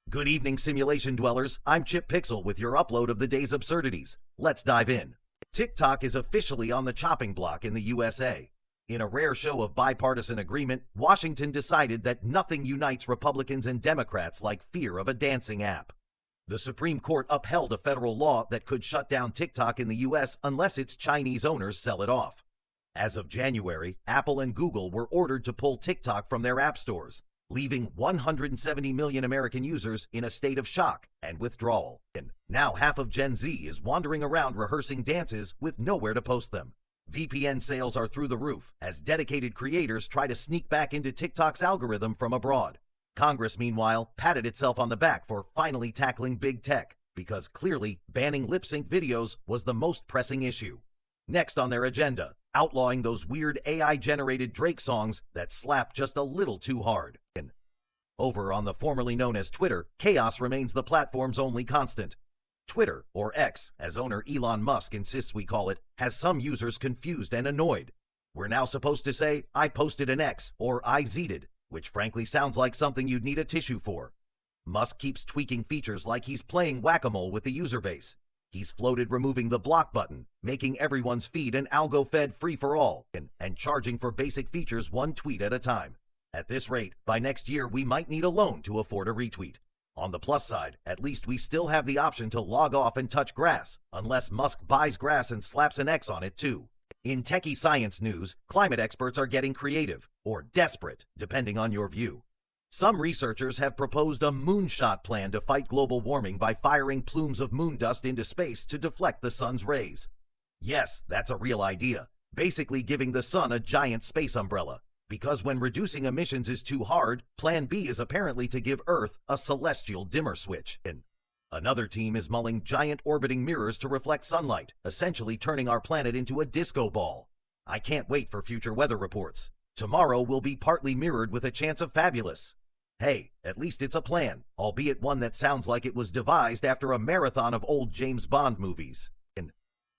Good evening, simulation dwellers. I'm Chip Pixel with your upload of the day's absurdities. Let's dive in. TikTok is officially on the chopping block in the USA. In a rare show of bipartisan agreement, Washington decided that nothing unites Republicans and Democrats like fear of a dancing app. The Supreme Court upheld a federal law that could shut down TikTok in the US unless its Chinese owners sell it off. As of January, Apple and Google were ordered to pull TikTok from their app stores, leaving 170 million American users in a state of shock and withdrawal. And now half of Gen Z is wandering around rehearsing dances with nowhere to post them. VPN sales are through the roof as dedicated creators try to sneak back into TikTok's algorithm from abroad. Congress, meanwhile, patted itself on the back for finally tackling big tech, because clearly banning lip-sync videos was the most pressing issue. Next on their agenda, outlawing those weird AI-generated Drake songs that slap just a little too hard. And over on the formerly known as Twitter, chaos remains the platform's only constant. Twitter, or X, as owner Elon Musk insists we call it, has some users confused and annoyed. We're now supposed to say, I posted an X, or I zeeted, which frankly sounds like something you'd need a tissue for. Musk keeps tweaking features like he's playing whack-a-mole with the user base. He's floated removing the block button, making everyone's feed an algo-fed free-for-all, and charging for basic features one tweet at a time. At this rate, by next year we might need a loan to afford a retweet. On the plus side, at least we still have the option to log off and touch grass, unless Musk buys grass and slaps an X on it too. In techie science news, climate experts are getting creative, or desperate, depending on your view. Some researchers have proposed a moonshot plan to fight global warming by firing plumes of moon dust into space to deflect the sun's rays. Yes, that's a real idea, basically giving the sun a giant space umbrella. Because when reducing emissions is too hard, Plan B is apparently to give Earth a celestial dimmer switch. And another team is mulling giant orbiting mirrors to reflect sunlight, essentially turning our planet into a disco ball. I can't wait for future weather reports. Tomorrow will be partly mirrored with a chance of fabulous. Hey, at least it's a plan, albeit one that sounds like it was devised after a marathon of old James Bond movies. And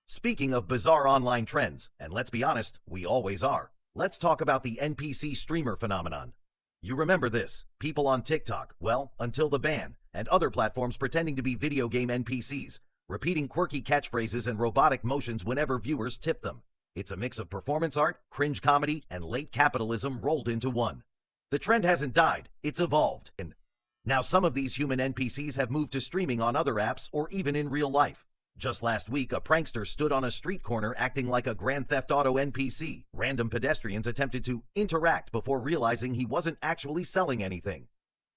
speaking of bizarre online trends, and let's be honest, we always are, let's talk about the NPC streamer phenomenon. You remember this, people on TikTok, well, until the ban, and other platforms pretending to be video game NPCs, repeating quirky catchphrases and robotic motions whenever viewers tip them. It's a mix of performance art, cringe comedy, and late capitalism rolled into one. The trend hasn't died, it's evolved, and now some of these human NPCs have moved to streaming on other apps or even in real life. Just last week, a prankster stood on a street corner acting like a Grand Theft Auto NPC. Random pedestrians attempted to interact before realizing he wasn't actually selling anything.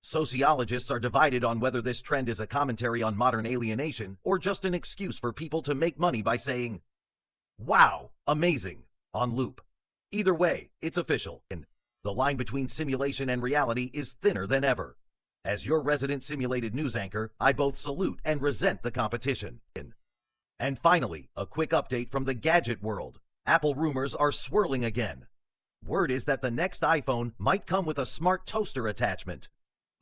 Sociologists are divided on whether this trend is a commentary on modern alienation or just an excuse for people to make money by saying, "Wow, amazing," on loop. Either way, it's official, and the line between simulation and reality is thinner than ever. As your resident simulated news anchor, I both salute and resent the competition. And finally, a quick update from the gadget world. Apple rumors are swirling again. Word is that the next iPhone might come with a smart toaster attachment.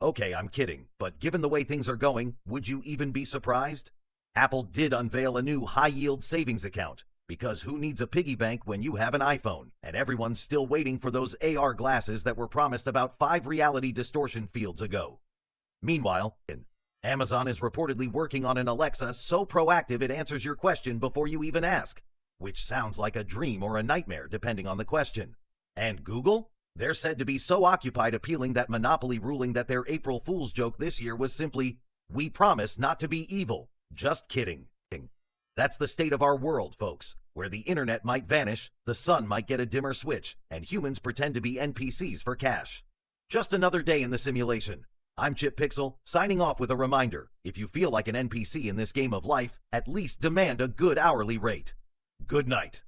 Okay, I'm kidding, but given the way things are going, would you even be surprised? Apple did unveil a new high-yield savings account, because who needs a piggy bank when you have an iPhone? And everyone's still waiting for those AR glasses that were promised about 5 reality distortion fields ago. Meanwhile, Amazon is reportedly working on an Alexa so proactive it answers your question before you even ask, which sounds like a dream or a nightmare depending on the question. And Google? They're said to be so occupied appealing that monopoly ruling that their April Fool's joke this year was simply, "We promise not to be evil." Just kidding. That's the state of our world, folks, where the internet might vanish, the sun might get a dimmer switch, and humans pretend to be NPCs for cash. Just another day in the simulation. I'm Chip Pixel, signing off with a reminder, if you feel like an NPC in this game of life, at least demand a good hourly rate. Good night.